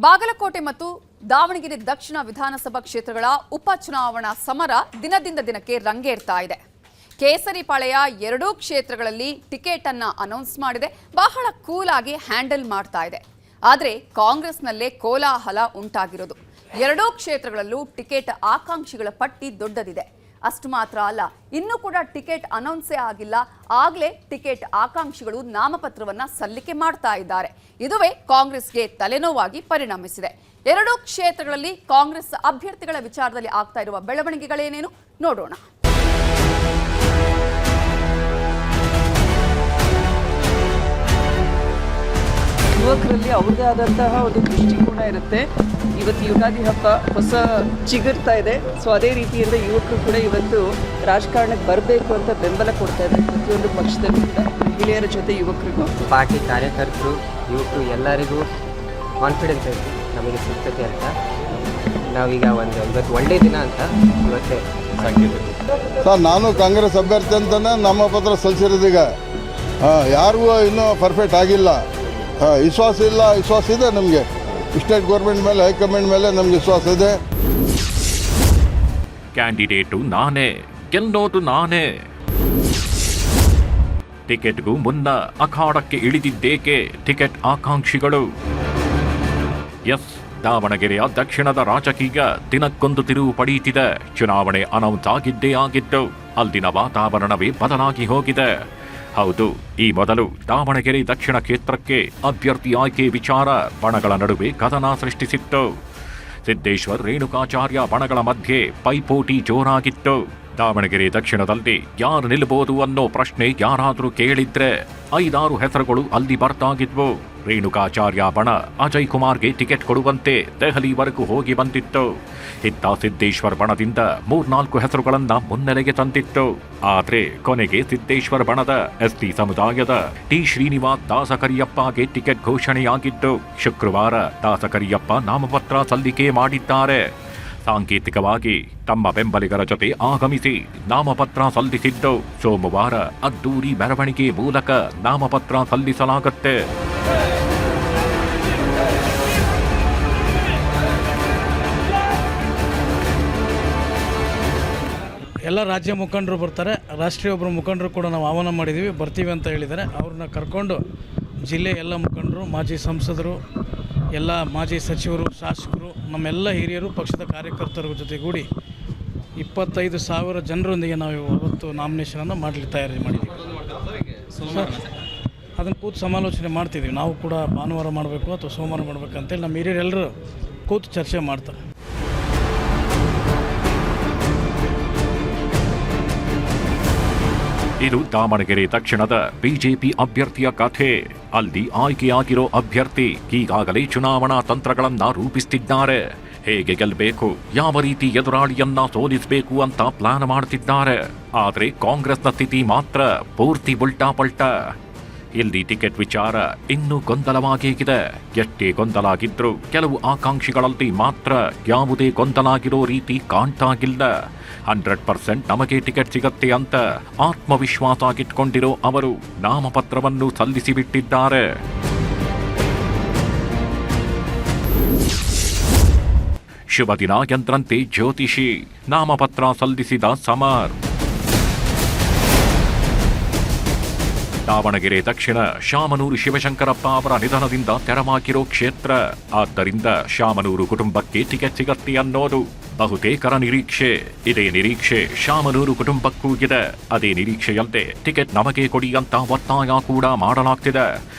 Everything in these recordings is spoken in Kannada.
ಬಾಗಲಕೋಟೆ ಮತ್ತು ದಾವಣಗೆರೆ ದಕ್ಷಿಣ ವಿಧಾನಸಭಾ ಕ್ಷೇತ್ರಗಳ ಉಪಚುನಾವಣಾ ಸಮರ ದಿನದಿಂದ ದಿನಕ್ಕೆ ರಂಗೇರ್ತಾ ಇದೆ. ಕೇಸರಿಪಾಳ್ಯ ಎರಡೂ ಕ್ಷೇತ್ರಗಳಲ್ಲಿ ಟಿಕೆಟ್ ಅನ್ನು ಅನೌನ್ಸ್ ಮಾಡಿದೆ. ಬಹಳ ಕೂಲ್ ಆಗಿ ಹ್ಯಾಂಡಲ್ ಮಾಡ್ತಾ ಇದೆ. ಆದರೆ ಕಾಂಗ್ರೆಸ್ನಲ್ಲೇ ಕೋಲಾಹಲ ಉಂಟಾಗಿರೋದು. ಎರಡೂ ಕ್ಷೇತ್ರಗಳಲ್ಲೂ ಟಿಕೆಟ್ ಆಕಾಂಕ್ಷಿಗಳ ಪಟ್ಟಿ ದೊಡ್ಡದಿದೆ. ಅಷ್ಟು ಮಾತ್ರ ಅಲ್ಲ, ಇನ್ನೂ ಕೂಡ ಟಿಕೆಟ್ ಅನೌನ್ಸೇ ಆಗಿಲ್ಲ. ಆಗಲೇ ಟಿಕೆಟ್ ಆಕಾಂಕ್ಷಿಗಳು ನಾಮಪತ್ರವನ್ನ ಸಲ್ಲಿಕೆ ಮಾಡ್ತಾ ಇದ್ದಾರೆ. ಇದುವೇ ಕಾಂಗ್ರೆಸ್ಗೆ ತಲೆನೋವಾಗಿ ಪರಿಣಮಿಸಿದೆ. ಎರಡೂ ಕ್ಷೇತ್ರಗಳಲ್ಲಿ ಕಾಂಗ್ರೆಸ್ ಅಭ್ಯರ್ಥಿಗಳ ವಿಚಾರದಲ್ಲಿ ಆಗ್ತಾ ಇರುವ ಬೆಳವಣಿಗೆಗಳೇನೇನು ನೋಡೋಣ. ಯುವಕರಲ್ಲಿ ಅವ್ರದೇ ಆದಂತಹ ಒಂದು ದೃಷ್ಟಿಕೋನ ಇರುತ್ತೆ. ಇವತ್ತು ಯುಗಾದಿ ಹಬ್ಬ ಹೊಸ ಚಿಗುರ್ತಾ ಇದೆ. ಸೊ ಅದೇ ರೀತಿಯಿಂದ ಯುವಕರು ಕೂಡ ಇವತ್ತು ರಾಜಕಾರಣಕ್ಕೆ ಬರಬೇಕು ಅಂತ ಬೆಂಬಲ ಕೊಡ್ತಾ ಇದ್ದಾರೆ. ಪ್ರತಿಯೊಂದು ಪಕ್ಷದಲ್ಲೂ ಕೂಡ ಮಹಿಳೆಯರ ಜೊತೆ ಯುವಕರಿಗೂ ಪಾರ್ಟಿ ಕಾರ್ಯಕರ್ತರು ಯುವಕರು ಎಲ್ಲರಿಗೂ ಕಾನ್ಫಿಡೆನ್ಸ್ ಐತಿ ನಮಗೆ ಸಿಗ್ತದೆ ಅಂತ. ನಾವೀಗ ಇವತ್ತು ಒಳ್ಳೆ ದಿನ ಅಂತ ಇವತ್ತೇ ಸರ್, ನಾನು ಕಾಂಗ್ರೆಸ್ ಅಭ್ಯರ್ಥಿ ಅಂತಲೇ ನಾಮಪತ್ರ ಸಲ್ಲಿಸಿರೋದೀಗ. ಯಾರಿಗೂ ಇನ್ನೂ ಪರ್ಫೆಕ್ಟ್ ಆಗಿಲ್ಲ. ವಿಶ್ವಾಸ ಇಲ್ಲ, ವಿಶ್ವಾಸ ಇದೆ ನಮಗೆ. ಸ್ಟೇಟ್ ಗೌರ್ಮೆಂಟ್ ಮೇಲೆ, ಹೈಕಮಾಂಡ್ ಮೇಲೆ ನಮಗೆ ವಿಶ್ವಾಸ ಇದೆ. ಕ್ಯಾಂಡಿಡೇಟು ನಾನೇ, ಗೆಲ್ಲೋದು ನಾನೇ. ಟಿಕೆಟ್ಗೂ ಮುನ್ನ ಅಖಾಡಕ್ಕೆ ಇಳಿದಿದ್ದೇಕೆ ಟಿಕೆಟ್ ಆಕಾಂಕ್ಷಿಗಳು? ಎಸ್, ದಾವಣಗೆರೆಯ ದಕ್ಷಿಣದ ರಾಜಕೀಯ ದಿನಕ್ಕೊಂದು ತಿರುವು ಪಡೆಯುತ್ತಿದೆ. ಚುನಾವಣೆ ಅನೌನ್ಸ್ ಆಗಿದ್ದೇ ಆಗಿದ್ದು ಅಲ್ಲಿನ ವಾತಾವರಣವೇ ಬದಲಾಗಿ ಹೋಗಿದೆ. ಹೌದು, ಈ ಮೊದಲು ದಾವಣಗೆರೆ ದಕ್ಷಿಣ ಕ್ಷೇತ್ರಕ್ಕೆ ಅಭ್ಯರ್ಥಿ ಆಯ್ಕೆ ವಿಚಾರ ಬಣಗಳ ನಡುವೆ ಕದನ ಸೃಷ್ಟಿಸಿತ್ತು. ಸಿದ್ದೇಶ್ವರ್ ರೇಣುಕಾಚಾರ್ಯ ಬಣಗಳ ಮಧ್ಯೆ ಪೈಪೋಟಿ ಜೋರಾಗಿತ್ತು. ದಾವಣಗೆರೆ ದಕ್ಷಿಣದಲ್ಲಿ ಯಾರು ನಿಲ್ಲಬಹುದು ಅನ್ನೋ ಪ್ರಶ್ನೆ ಯಾರಾದರೂ ಕೇಳಿದ್ರೆ 5-6 ಹೆಸರುಗಳು ಅಲ್ಲಿ ಬರ್ತಾಗಿದ್ವು. ರೇಣುಕಾಚಾರ್ಯ ಬಣ ಅಜಯ್ ಕುಮಾರ್ಗೆ ಟಿಕೆಟ್ ಕೊಡುವಂತೆ ದೆಹಲಿವರೆಗೂ ಹೋಗಿ ಬಂದಿತ್ತು. ಇತ್ತ ಸಿದ್ದೇಶ್ವರ್ ಬಣದಿಂದ 3-4 ಹೆಸರುಗಳನ್ನ ಮುನ್ನೆಲೆಗೆ ತಂದಿತ್ತು. ಆದ್ರೆ ಕೊನೆಗೆ ಸಿದ್ದೇಶ್ವರ್ ಬಣದ ಎಸ್ಟಿ ಸಮುದಾಯದ ಟಿ ಶ್ರೀನಿವಾಸ್ ದಾಸಕರಿಯಪ್ಪಗೆ ಟಿಕೆಟ್ ಘೋಷಣೆಯಾಗಿದ್ದು ಶುಕ್ರವಾರ ದಾಸಕರಿಯಪ್ಪ ನಾಮಪತ್ರ ಸಲ್ಲಿಕೆ ಮಾಡಿದ್ದಾರೆ. ಸಾಂಕೇತಿಕವಾಗಿ ತಮ್ಮ ಬೆಂಬಲಿಗರ ಜೊತೆ ಆಗಮಿಸಿ ನಾಮಪತ್ರ ಸಲ್ಲಿಸಿದ್ದು ಸೋಮವಾರ ಅದ್ದೂರಿ ಮೆರವಣಿಗೆ ಮೂಲಕ ನಾಮಪತ್ರ ಸಲ್ಲಿಸಲಾಗುತ್ತೆ. ಎಲ್ಲ ರಾಜ್ಯ ಮುಖಂಡರು ಬರ್ತಾರೆ. ರಾಷ್ಟ್ರೀಯ ಒಬ್ಬರು ಮುಖಂಡರು ಕೂಡ ನಾವು ಆಹ್ವಾನ ಮಾಡಿದ್ದೀವಿ, ಬರ್ತೀವಿ ಅಂತ ಹೇಳಿದ್ದಾರೆ. ಅವ್ರನ್ನ ಕರ್ಕೊಂಡು ಜಿಲ್ಲೆಯ ಎಲ್ಲ ಮುಖಂಡರು, ಮಾಜಿ ಸಂಸದರು, ಎಲ್ಲ ಮಾಜಿ ಸಚಿವರು, ಶಾಸಕರು, ನಮ್ಮೆಲ್ಲ ಹಿರಿಯರು, ಪಕ್ಷದ ಕಾರ್ಯಕರ್ತರ ಜೊತೆಗೂಡಿ 25,000 ಜನರೊಂದಿಗೆ ನಾವು ಅವತ್ತು ನಾಮಿನೇಷನನ್ನು ಮಾಡಲಿ ತಯಾರಿ ಮಾಡಿದ್ದೀವಿ. ಅದನ್ನು ಕೂತು ಸಮಾಲೋಚನೆ ಮಾಡ್ತಿದ್ದೀವಿ. ನಾವು ಕೂಡ ಭಾನುವಾರ ಮಾಡಬೇಕು ಅಥವಾ ಸೋಮವಾರ ಮಾಡಬೇಕಂತೇಳಿ ನಮ್ಮ ಹಿರಿಯರೆಲ್ಲರೂ ಕೂತು ಚರ್ಚೆ ಮಾಡ್ತಾರೆ. ಇದು ದಾವಣಗೆರೆ ದಕ್ಷಿಣದ ಬಿಜೆಪಿ ಅಭ್ಯರ್ಥಿಯ ಕಥೆ. ಅಲ್ಲಿ ಆಯ್ಕೆಯಾಗಿರೋ ಅಭ್ಯರ್ಥಿ ಈಗಾಗಲೇ ಚುನಾವಣಾ ತಂತ್ರಗಳನ್ನ ರೂಪಿಸುತ್ತಿದ್ದಾರೆ. ಹೇಗೆ ಗೆಲ್ಲಬೇಕು, ಯಾವ ರೀತಿ ಎದುರಾಳಿಯನ್ನ ಸೋಲಿಸಬೇಕು ಅಂತ ಪ್ಲಾನ್ ಮಾಡ್ತಿದ್ದಾರೆ. ಆದ್ರೆ ಕಾಂಗ್ರೆಸ್ನ ಸ್ಥಿತಿ ಮಾತ್ರ ಪೂರ್ತಿ ಉಲ್ಟಾ ಪಲ್ಟಾ. ಇಲ್ಲಿ ಟಿಕೆಟ್ ವಿಚಾರ ಇನ್ನೂ ಗೊಂದಲವಾಗೇಗಿದೆ. ಎಷ್ಟೇ ಗೊಂದಲ ಆಗಿದ್ರೂ ಕೆಲವು ಆಕಾಂಕ್ಷಿಗಳಲ್ಲಿ ಮಾತ್ರ ಯಾವುದೇ ಗೊಂದಲ ಆಗಿರೋ ರೀತಿ ಕಾಣ್ತಾಗಿಲ್ಲ. 100% ನಮಗೆ ಟಿಕೆಟ್ ಸಿಗತ್ತೆ ಅಂತ ಆತ್ಮವಿಶ್ವಾಸ ಆಗಿಟ್ಕೊಂಡಿರೋ ಅವರು ನಾಮಪತ್ರವನ್ನು ಸಲ್ಲಿಸಿಬಿಟ್ಟಿದ್ದಾರೆ. ಶುಭ ದಿನ ಎಂದ್ರಂತೆ ಜ್ಯೋತಿಷಿ ನಾಮಪತ್ರ ಸಲ್ಲಿಸಿದ ಸಮರ್. ದಾವಣಗೆರೆ ದಕ್ಷಿಣ ಶಾಮನೂರು ಶಿವಶಂಕರಪ್ಪ ಅವರ ನಿಧನದಿಂದ ತೆರವಾಗಿರೋ ಕ್ಷೇತ್ರ. ಆದ್ದರಿಂದ ಶಾಮನೂರು ಕುಟುಂಬಕ್ಕೆ ಟಿಕೆಟ್ ಸಿಗತ್ತೆ ಅನ್ನೋದು ಬಹುತೇಕರ ನಿರೀಕ್ಷೆ. ಇದೇ ನಿರೀಕ್ಷೆ ಶಾಮನೂರು ಕುಟುಂಬಕ್ಕೂ ಇದೆ. ಅದೇ ನಿರೀಕ್ಷೆಯಂತೆ ಟಿಕೆಟ್ ನಮಗೆ ಕೊಡಿ ಅಂತ ಒತ್ತಾಯ ಕೂಡ ಮಾಡಲಾಗ್ತಿದೆ.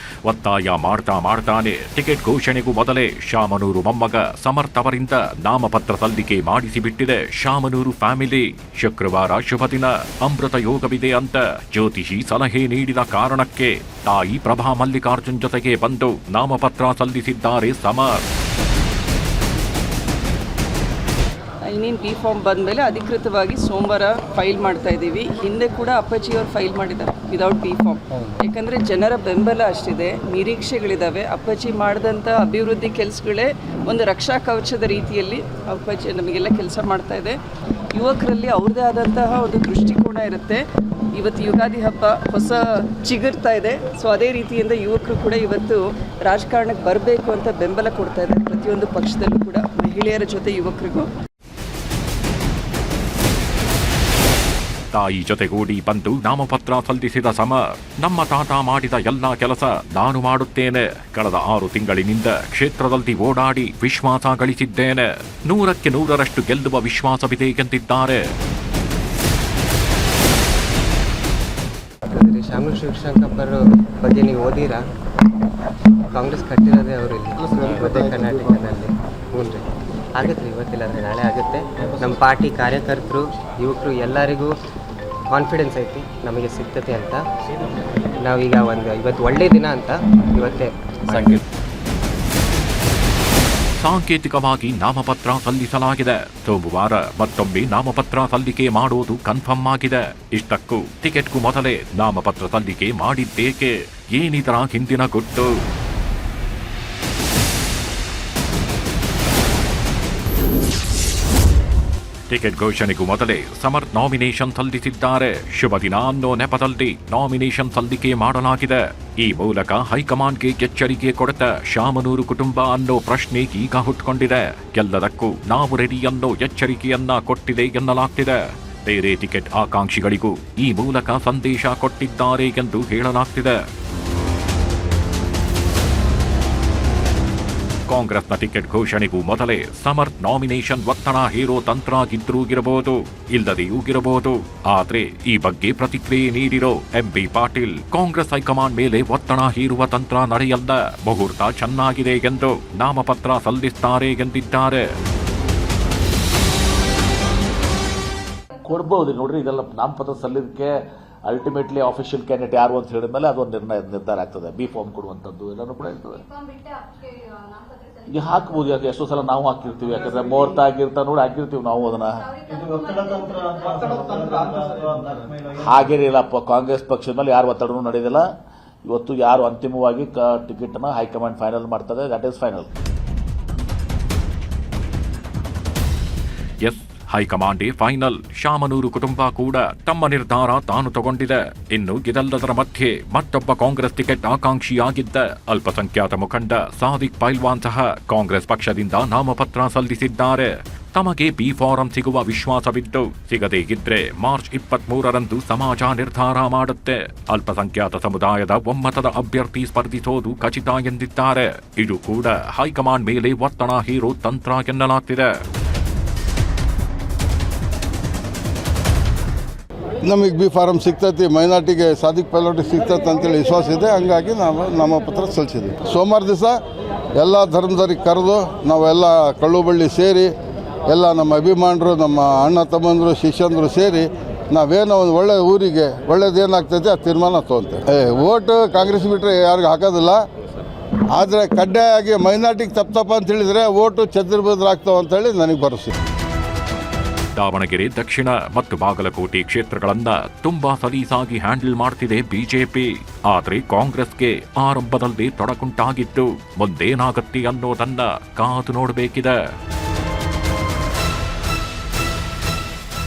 ಒತ್ತಾಯ ಮಾಡ್ತಾನೆ ಟಿಕೆಟ್ ಘೋಷಣೆಗೂ ಮೊದಲೇ ಶಾಮನೂರು ಮೊಮ್ಮಗ ಸಮರ್ಥ ಅವರಿಂದ ನಾಮಪತ್ರ ಸಲ್ಲಿಕೆ ಮಾಡಿಸಿಬಿಟ್ಟಿದೆ ಶಾಮನೂರು ಫ್ಯಾಮಿಲಿ. ಶುಕ್ರವಾರ ಶುಭ ದಿನ, ಅಮೃತ ಯೋಗವಿದೆ ಅಂತ ಜ್ಯೋತಿಷಿ ಸಲಹೆ ನೀಡಿದ ಕಾರಣಕ್ಕೆ ತಾಯಿ ಪ್ರಭಾ ಮಲ್ಲಿಕಾರ್ಜುನ್ ಜೊತೆಗೆ ಬಂದು ನಾಮಪತ್ರ ಸಲ್ಲಿಸಿದ್ದಾರೆ ಸಮರ್. ಇನ್ನೇನು ಬಿ ಫಾರ್ಮ್ ಬಂದ ಮೇಲೆ ಅಧಿಕೃತವಾಗಿ ಸೋಮವಾರ ಫೈಲ್ ಮಾಡ್ತಾ ಇದ್ದೀವಿ. ಹಿಂದೆ ಕೂಡ ಅಪ್ಪಾಜಿಯವರು ಫೈಲ್ ಮಾಡಿದ್ದಾರೆ ವಿದೌಟ್ ಬಿ ಫಾರ್ಮ್. ಯಾಕಂದರೆ ಜನರ ಬೆಂಬಲ ಅಷ್ಟಿದೆ, ನಿರೀಕ್ಷೆಗಳಿದ್ದಾವೆ. ಅಪ್ಪಾಜಿ ಮಾಡಿದಂಥ ಅಭಿವೃದ್ಧಿ ಕೆಲಸಗಳೇ ಒಂದು ರಕ್ಷಾ ಕವಚದ ರೀತಿಯಲ್ಲಿ ಅಪ್ಪಾಜಿ ನಮಗೆಲ್ಲ ಕೆಲಸ ಮಾಡ್ತಾ ಇದೆ. ಯುವಕರಲ್ಲಿ ಅವ್ರದ್ದೇ ಆದಂತಹ ಒಂದು ದೃಷ್ಟಿಕೋನ ಇರುತ್ತೆ. ಇವತ್ತು ಯುಗಾದಿ ಹಬ್ಬ ಹೊಸ ಚಿಗುರ್ತಾ ಇದೆ. ಸೊ ಅದೇ ರೀತಿಯಿಂದ ಯುವಕರು ಕೂಡ ಇವತ್ತು ರಾಜಕಾರಣಕ್ಕೆ ಬರಬೇಕು ಅಂತ ಬೆಂಬಲ ಕೊಡ್ತಾ ಇದ್ದಾರೆ. ಪ್ರತಿಯೊಂದು ಪಕ್ಷದಲ್ಲೂ ಕೂಡ ಮಹಿಳೆಯರ ಜೊತೆ ಯುವಕರಿಗೂ. ತಾಯಿ ಜೊತೆಗೂಡಿ ಬಂದು ನಾಮಪತ್ರ ಸಲ್ಲಿಸಿದ ಸಮರ್, ನಮ್ಮ ತಾತ ಮಾಡಿದ ಎಲ್ಲಾ ಕೆಲಸ ನಾನು ಮಾಡುತ್ತೇನೆ. ಕಳೆದ 6 ತಿಂಗಳಿನಿಂದ ಕ್ಷೇತ್ರದಲ್ಲಿ ಓಡಾಡಿ ವಿಶ್ವಾಸ ಗಳಿಸಿದ್ದೇನೆ. 100ಕ್ಕೆ 100ರಷ್ಟು ಗೆಲ್ಲುವ ವಿಶ್ವಾಸವಿದೆ ಎಂದಿದ್ದಾರೆ. ಶಾಮನೂರು ಶಿವಶಂಕರಪ್ಪರ ಬಗ್ಗೆ ನೀವು ಓದಿರಾ? ಕಾಂಗ್ರೆಸ್ ಕಟ್ಟಿರೋದೇ ಅವರಿಲ್ಲಿ ಮಧ್ಯ ಕರ್ನಾಟಕದಲ್ಲಿ. ಹ್ಞೂ ರೀ, ಆಗುತ್ತೆ ರೀ, ಇವತ್ತಿಲ್ಲ ಅಂದರೆ ನಾಳೆ ಆಗುತ್ತೆ. ನಮ್ಮ ಪಾರ್ಟಿ ಕಾರ್ಯಕರ್ತರು ಯುವಕರು ಎಲ್ಲರಿಗೂ ಕಾನ್ಫಿಡೆನ್ಸ್ ಐತಿ ನಮಗೆ ಸಿಗ್ತತೆ ಅಂತ. ನಾವೀಗ ಇವತ್ತು ಒಳ್ಳೆ ದಿನ ಅಂತ ಇವತ್ತೇ ಸಾಂಕೇತಿಕವಾಗಿ ನಾಮಪತ್ರ ಸಲ್ಲಿಸಲಾಗಿದೆ. ಸೋಮವಾರ ಮತ್ತೊಮ್ಮೆ ನಾಮಪತ್ರ ಸಲ್ಲಿಕೆ ಮಾಡೋದು ಕನ್ಫರ್ಮ್ ಆಗಿದೆ. ಇಷ್ಟಕ್ಕೂ ಟಿಕೆಟ್ಗೂ ಮೊದಲೇ ನಾಮಪತ್ರ ಸಲ್ಲಿಕೆ ಮಾಡಿದ್ದೇಕೆ? ಏನಿದರ ಹಿಂದಿನ ಗುಟ್ಟು? ಟಿಕೆಟ್ ಘೋಷಣೆಗೂ ಮೊದಲೇ ಸಮರ್ ನಾಮಿನೇಷನ್ ಸಲ್ಲಿಸಿದ್ದಾರೆ. ಶುಭ ದಿನ ಅನ್ನೋ ನೆಪದಲ್ಲಿ ನಾಮಿನೇಷನ್ ಸಲ್ಲಿಕೆ ಮಾಡಲಾಗಿದೆ. ಈ ಮೂಲಕ ಹೈಕಮಾಂಡ್ಗೆ ಎಚ್ಚರಿಕೆ ಕೊಡುತ್ತ ಶಾಮನೂರು ಕುಟುಂಬ ಅನ್ನೋ ಪ್ರಶ್ನೆ ಈಗ ಹುಟ್ಕೊಂಡಿದೆ. ಎಲ್ಲದಕ್ಕೂ ನಾವು ರೆಡಿ ಅನ್ನೋ ಎಚ್ಚರಿಕೆಯನ್ನ ಕೊಟ್ಟಿದೆ ಎನ್ನಲಾಗ್ತಿದೆ. ಬೇರೆ ಟಿಕೆಟ್ ಆಕಾಂಕ್ಷಿಗಳಿಗೂ ಈ ಮೂಲಕ ಸಂದೇಶ ಕೊಟ್ಟಿದ್ದಾರೆ ಎಂದು ಹೇಳಲಾಗ್ತಿದೆ. ಕಾಂಗ್ರೆಸ್ನ ಟಿಕೆಟ್ ಘೋಷಣೆಗೂ ಮೊದಲೇ ಸಮರ್ ನಾಮಿನೇಷನ್ ಒತ್ತಡ ಹೇರೋ ತಂತ್ರ ಇದ್ರೂ ಇರಬಹುದು, ಇಲ್ಲದೆಯೂ ಇರಬಹುದು. ಆದ್ರೆ ಈ ಬಗ್ಗೆ ಪ್ರತಿಕ್ರಿಯೆ ನೀಡಿರೋ ಎಂಬಿ ಪಾಟೀಲ್, ಕಾಂಗ್ರೆಸ್ ಹೈಕಮಾಂಡ್ ಮೇಲೆ ಒತ್ತಡ ಹೇರುವ ತಂತ್ರ ನಡೆಯಲ್ಲ, ಮುಹೂರ್ತ ಚೆನ್ನಾಗಿದೆ ಎಂದು ನಾಮಪತ್ರ ಸಲ್ಲಿಸುತ್ತಾರೆ ಎಂದಿದ್ದಾರೆ. ಕೊಡ್ಬೋದು ನೋಡ್ರಿ, ಇದೆಲ್ಲ ನಾಮಪತ್ರ ಸಲ್ಲಿದಕ್ಕೆ ಅಲ್ಟಿಮೇಟ್ಲಿ ಆಫಿಷಿಯಲ್ ಕ್ಯಾಂಡಿಡೇಟ್ ಯಾರು ಅಂತ ಹೇಳಿದ್ಮೇಲೆ ಅದೊಂದು ನಿರ್ಧಾರ ಆಗ್ತದೆ. ಬಿ ಫಾರ್ಮ್ ಕೊಡುವಂಥದ್ದು ಎಲ್ಲನೂ ಕೂಡ ಇರ್ತದೆ. ಈಗ ಹಾಕ್ಬೋದು, ಯಾಕೆ ಎಷ್ಟೋ ಸಲ ನಾವು ಹಾಕಿರ್ತೀವಿ, ಯಾಕಂದ್ರೆ ಮುಹೂರ್ತ ಆಗಿರ್ತಾ ನೋಡಿ ಹಾಕಿರ್ತೀವಿ ನಾವು ಅದನ್ನ. ಹಾಗೇನಿಲ್ಲಪ್ಪ, ಕಾಂಗ್ರೆಸ್ ಪಕ್ಷದ ಮೇಲೆ ಯಾರು ಒತ್ತಡನೂ ನಡೆದಿಲ್ಲ. ಇವತ್ತು ಯಾರು ಅಂತಿಮವಾಗಿ ಟಿಕೆಟ್ ಅನ್ನ ಹೈಕಮಾಂಡ್ ಫೈನಲ್ ಮಾಡ್ತದೆ, ದಟ್ ಈಸ್ ಫೈನಲ್. ಎಸ್, ಹೈಕಮಾಂಡೇ ಫೈನಲ್. ಶಾಮನೂರು ಕುಟುಂಬ ಕೂಡ ತಮ್ಮ ನಿರ್ಧಾರ ತಾನು ತಗೊಂಡಿದೆ. ಇನ್ನು ಇದೆಲ್ಲದರ ಮಧ್ಯೆ ಮತ್ತೊಬ್ಬ ಕಾಂಗ್ರೆಸ್ ಟಿಕೆಟ್ ಆಕಾಂಕ್ಷಿಯಾಗಿದ್ದ ಅಲ್ಪಸಂಖ್ಯಾತ ಮುಖಂಡ ಸಾದಿಕ್ ಪೈಲ್ವಾನ್ ಸಹ ಕಾಂಗ್ರೆಸ್ ಪಕ್ಷದಿಂದ ನಾಮಪತ್ರ ಸಲ್ಲಿಸಿದ್ದಾರೆ. ತಮಗೆ ಬಿ ಫಾರಂ ಸಿಗುವ ವಿಶ್ವಾಸವಿದ್ದು, ಸಿಗದೇ ಇದ್ರೆ ಮಾರ್ಚ್ 23ರಂದು ಸಮಾಜ ನಿರ್ಧಾರ ಮಾಡುತ್ತೆ. ಅಲ್ಪಸಂಖ್ಯಾತ ಸಮುದಾಯದ ಒಮ್ಮತದ ಅಭ್ಯರ್ಥಿ ಸ್ಪರ್ಧಿಸೋದು ಖಚಿತ ಎಂದಿದ್ದಾರೆ. ಇದು ಕೂಡ ಹೈಕಮಾಂಡ್ ಮೇಲೆ ಒತ್ತಡ ಹೇರೋ ತಂತ್ರ ಎನ್ನಲಾಗ್ತಿದೆ. ನಮಗೆ ಬಿ ಫಾರಮ್ ಸಿಗ್ತೈತಿ, ಮೈನಾರ್ಟಿಗೆ ಸಾದಿಕ್ ಪೈಲೋಟಿಗೆ ಸಿಗ್ತೈತೆ ಅಂತೇಳಿ ವಿಶ್ವಾಸ ಇದೆ. ಹಂಗಾಗಿ ನಾವು ನಾಮಪತ್ರ ಸಲ್ಲಿಸಿದ್ವಿ. ಸೋಮವಾರ ದಿವಸ ಎಲ್ಲ ಧರ್ಮದವ್ರಿಗೆ ಕರೆದು ನಾವೆಲ್ಲ ಕಳ್ಳು ಬಳ್ಳಿ ಸೇರಿ ಎಲ್ಲ ನಮ್ಮ ಅಭಿಮಾನರು, ನಮ್ಮ ಅಣ್ಣ ತಮ್ಮಂದರು, ಶಿಷ್ಯಂದರು ಸೇರಿ ನಾವೇನೋ ಒಂದು ಒಳ್ಳೆ ಊರಿಗೆ ಒಳ್ಳೇದೇನಾಗ್ತೈತೆ ಆ ತೀರ್ಮಾನ ತೊಗೊಂತೇವೆ. ಓಟ್ ಕಾಂಗ್ರೆಸ್ ಬಿಟ್ಟರೆ ಯಾರಿಗೂ ಹಾಕೋದಿಲ್ಲ. ಆದರೆ ಕಡ್ಡಾಯಾಗಿ ಮೈನಾರ್ಟಿಗೆ ತಪ್ಪು ಅಂತ ಹೇಳಿದರೆ ಓಟು ಛತ್ರಬದ್ರಾಗ್ತಾವೆ ಅಂತೇಳಿ ನನಗೆ ಭರವಸೆ. ದಾವಣಗೆರೆ ದಕ್ಷಿಣ ಮತ್ತು ಬಾಗಲಕೋಟೆ ಕ್ಷೇತ್ರಗಳನ್ನ ತುಂಬಾ ಸಲೀಸಾಗಿ ಹ್ಯಾಂಡಲ್ ಮಾಡ್ತಿದೆ ಬಿಜೆಪಿ. ಆದ್ರೆ ಕಾಂಗ್ರೆಸ್ಗೆ ಆರಂಭದಲ್ಲಿ ತೊಡಕುಂಟಾಗಿದ್ದು ಮುಂದೇನಾಗತ್ತೆ ಅನ್ನೋದನ್ನ ಕಾದು ನೋಡಬೇಕಿದೆ.